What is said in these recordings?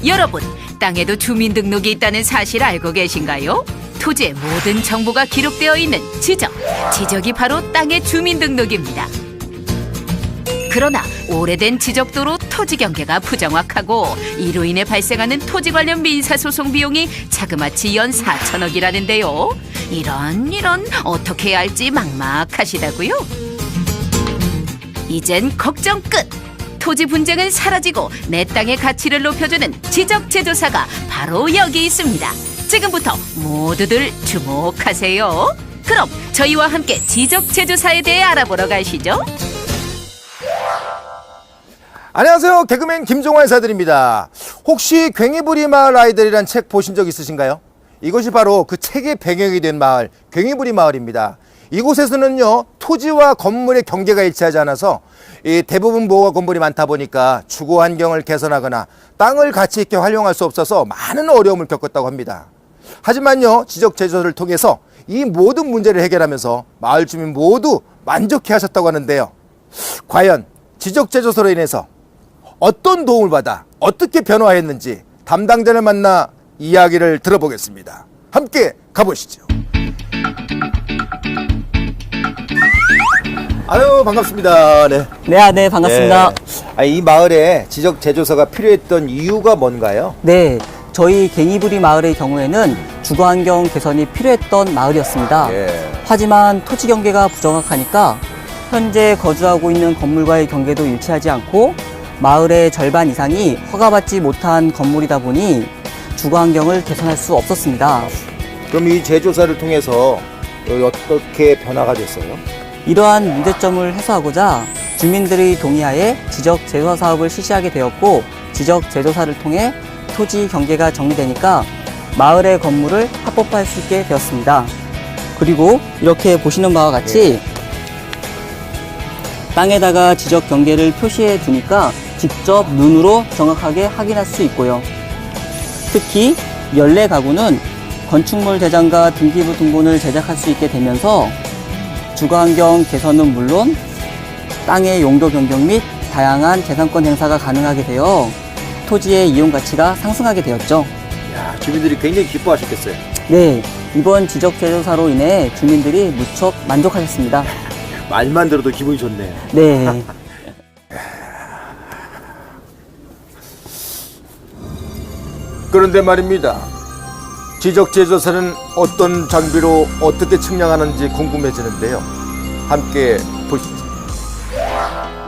여러분, 땅에도 주민등록이 있다는 사실 알고 계신가요? 토지의 모든 정보가 기록되어 있는 지적. 지적이 바로 땅의 주민등록입니다. 그러나 오래된 지적도로 토지 경계가 부정확하고 이로 인해 발생하는 토지 관련 민사소송 비용이 자그마치 연 4천억이라는데요. 이런 어떻게 해야 할지 막막하시다고요? 이젠 걱정 끝! 토지 분쟁은 사라지고 내 땅의 가치를 높여주는 지적재조사가 바로 여기 있습니다. 지금부터 모두들 주목하세요. 그럼 저희와 함께 지적재조사에 대해 알아보러 가시죠. 안녕하세요. 개그맨 김종환 사들입니다. 혹시 괭이부리 마을 아이들이란 책 보신 적 있으신가요? 이것이 바로 그 책의 배경이 된 마을, 괭이부리 마을입니다. 이곳에서는요, 토지와 건물의 경계가 일치하지 않아서 대부분 모가 건물이 많다 보니까 주거 환경을 개선하거나 땅을 가치 있게 활용할 수 없어서 많은 어려움을 겪었다고 합니다. 하지만요, 지적재조사를 통해서 이 모든 문제를 해결하면서 마을 주민 모두 만족해 하셨다고 하는데요. 과연 지적재조사로 인해서 어떤 도움을 받아 어떻게 변화했는지 담당자를 만나 이야기를 들어보겠습니다. 함께 가보시죠. 아유, 반갑습니다. 네. 네, 반갑습니다. 네. 이 마을에 지적재조사가 필요했던 이유가 뭔가요? 네, 저희 괭이부리 마을의 경우에는 주거환경 개선이 필요했던 마을이었습니다. 하지만 토지 경계가 부정확하니까 현재 거주하고 있는 건물과의 경계도 일치하지 않고 마을의 절반 이상이 허가받지 못한 건물이다 보니 주거환경을 개선할 수 없었습니다. 그럼 이 재조사를 통해서 어떻게 변화가 됐어요? 이러한 문제점을 해소하고자 주민들의 동의하에 지적재조사 사업을 실시하게 되었고, 지적재조사를 통해 토지 경계가 정리되니까 마을의 건물을 합법화할 수 있게 되었습니다. 그리고 이렇게 보시는 바와 같이 땅에다가 지적 경계를 표시해 두니까 직접 눈으로 정확하게 확인할 수 있고요. 특히 연례 가구는 건축물 대장과 등기부 등본을 제작할 수 있게 되면서 주거환경 개선은 물론 땅의 용도 변경 및 다양한 재산권 행사가 가능하게 되어 토지의 이용 가치가 상승하게 되었죠. 야, 주민들이 굉장히 기뻐하셨겠어요. 네, 이번 지적재조사로 인해 주민들이 무척 만족하셨습니다. 말만 들어도 기분이 좋네요. 네. 그런데 말입니다. 지적재조사는 어떤 장비로 어떻게 측량하는지 궁금해지는데요. 함께 보시죠.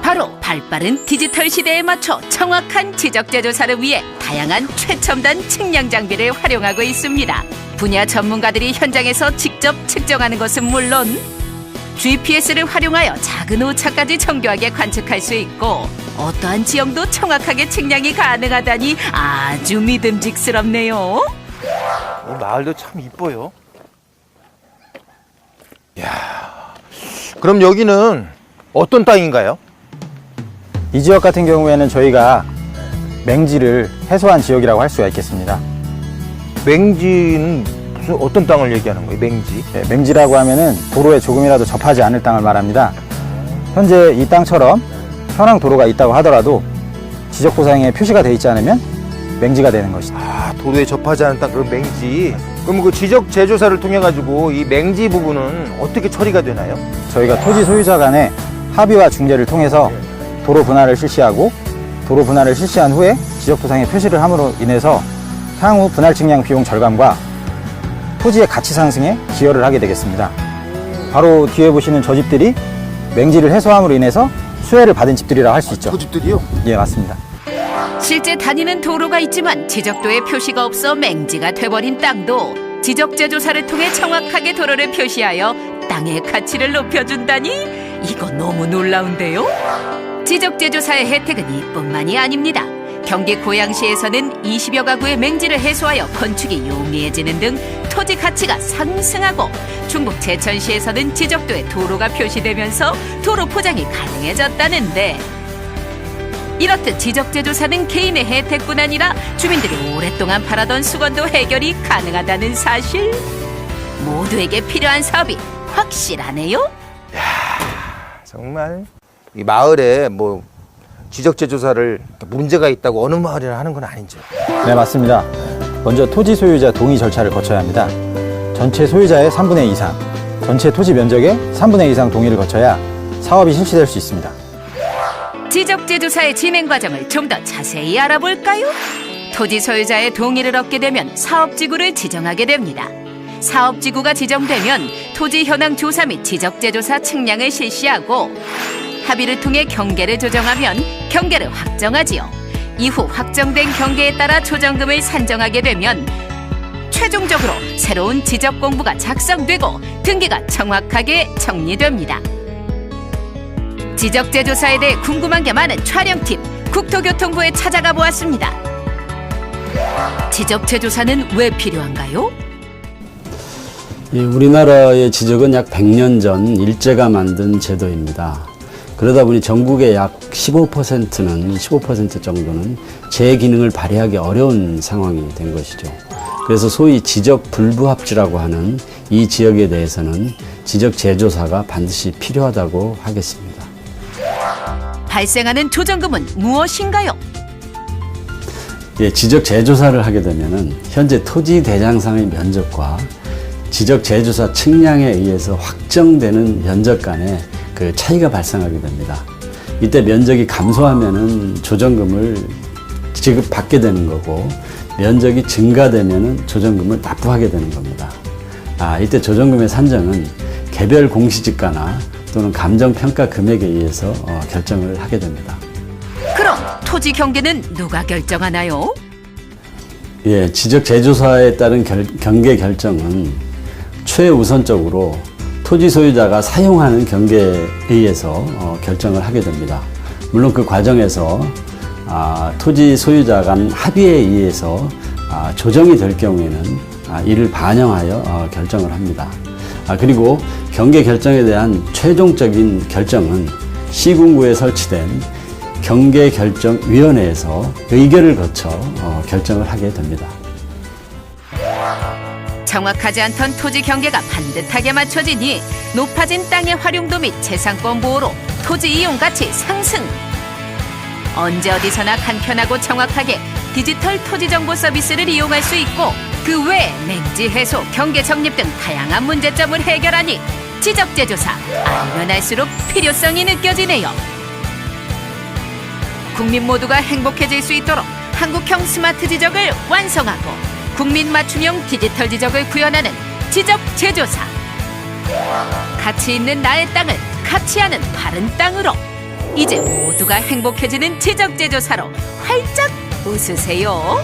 바로 발빠른 디지털 시대에 맞춰 정확한 지적재조사를 위해 다양한 최첨단 측량 장비를 활용하고 있습니다. 분야 전문가들이 현장에서 직접 측정하는 것은 물론 GPS를 활용하여 작은 오차까지 정교하게 관측할 수 있고 어떠한 지형도 정확하게 측량이 가능하다니 아주 믿음직스럽네요. 이 마을도 참 이뻐요. 야, 그럼 여기는 어떤 땅인가요? 이 지역 같은 경우에는 저희가 맹지를 해소한 지역이라고 할 수가 있겠습니다. 맹지는 무슨 어떤 땅을 얘기하는 거예요? 맹지? 네, 맹지라고 하면은 도로에 조금이라도 접하지 않을 땅을 말합니다. 현재 이 땅처럼 현황 도로가 있다고 하더라도 지적보상에 표시가 되어 있지 않으면 맹지가 되는 것이다. 아, 도로에 접하지 않은 땅, 그런 맹지. 그럼 그 지적재조사를 통해 가지고 이 맹지 부분은 어떻게 처리가 되나요? 저희가 토지 소유자 간의 합의와 중재를 통해서 도로 분할을 실시하고 도로 분할을 실시한 후에 지적보상에 표시를 함으로 인해서 향후 분할 측량 비용 절감과 토지의 가치 상승에 기여를 하게 되겠습니다. 바로 뒤에 보시는 저 집들이 맹지를 해소함으로 인해서 수혜를 받은 집들이라고 할 수 있죠. 그 집들이요? 예, 맞습니다. 실제 다니는 도로가 있지만 지적도에 표시가 없어 맹지가 돼버린 땅도 지적재조사를 통해 정확하게 도로를 표시하여 땅의 가치를 높여준다니 이거 너무 놀라운데요? 지적재조사의 혜택은 이뿐만이 아닙니다. 경기 고양시에서는 20여 가구의 맹지를 해소하여 건축이 용이해지는 등 토지 가치가 상승하고 충북 제천시에서는 지적도에 도로가 표시되면서 도로 포장이 가능해졌다는데 이렇듯 지적재조사는 개인의 혜택뿐 아니라 주민들이 오랫동안 바라던 수건도 해결이 가능하다는 사실 모두에게 필요한 사업이 확실하네요. 정말 이 마을에 뭐 지적재조사를 문제가 있다고 어느 마을이나 하는 건 아닌지. 네, 맞습니다. 먼저 토지 소유자 동의 절차를 거쳐야 합니다. 전체 소유자의 3분의 2 이상, 전체 토지 면적의 3분의 2 이상 동의를 거쳐야 사업이 실시될 수 있습니다. 지적재조사의 진행 과정을 좀 더 자세히 알아볼까요? 토지 소유자의 동의를 얻게 되면 사업지구를 지정하게 됩니다. 사업지구가 지정되면 토지 현황 조사 및 지적재조사 측량을 실시하고 합의를 통해 경계를 조정하면 경계를 확정하지요. 이후 확정된 경계에 따라 조정금을 산정하게 되면 최종적으로 새로운 지적공부가 작성되고 등기가 정확하게 정리됩니다. 지적재조사에 대해 궁금한 게 많은 촬영팀 국토교통부에 찾아가 보았습니다. 지적재조사는 왜 필요한가요? 예, 우리나라의 지적은 약 100년 전 일제가 만든 제도입니다. 그러다 보니 전국의 약 15% 정도는 제 기능을 발휘하기 어려운 상황이 된 것이죠. 그래서 소위 지적 불부합지라고 하는 이 지역에 대해서는 지적 재조사가 반드시 필요하다고 하겠습니다. 발생하는 조정금은 무엇인가요? 예, 지적 재조사를 하게 되면은 현재 토지 대장상의 면적과 지적 재조사 측량에 의해서 확정되는 면적 간의 그 차이가 발생하게 됩니다. 이때 면적이 감소하면은 조정금을 지급받게 되는 거고, 면적이 증가되면은 조정금을 납부하게 되는 겁니다. 이때 조정금의 산정은 개별 공시지가나 또는 감정평가 금액에 의해서 결정을 하게 됩니다. 그럼 토지 경계는 누가 결정하나요? 예, 지적 재조사에 따른 경계 결정은 최우선적으로 토지 소유자가 사용하는 경계에 의해서 결정을 하게 됩니다. 물론 그 과정에서 토지 소유자 간 합의에 의해서 조정이 될 경우에는 이를 반영하여 결정을 합니다. 그리고 경계 결정에 대한 최종적인 결정은 시군구에 설치된 경계결정위원회에서 의결을 거쳐 결정을 하게 됩니다. 정확하지 않던 토지 경계가 반듯하게 맞춰지니 높아진 땅의 활용도 및 재산권 보호로 토지 이용 가치 상승. 언제 어디서나 간편하고 정확하게 디지털 토지 정보 서비스를 이용할 수 있고 그 외에 맹지 해소, 경계 정립 등 다양한 문제점을 해결하니 지적재조사 알면 알수록 필요성이 느껴지네요. 국민 모두가 행복해질 수 있도록 한국형 스마트 지적을 완성하고 국민 맞춤형 디지털 지적을 구현하는 지적재조사. 가치 있는 나의 땅을 가치하는 바른 땅으로 이제 모두가 행복해지는 지적재조사로 활짝 웃으세요.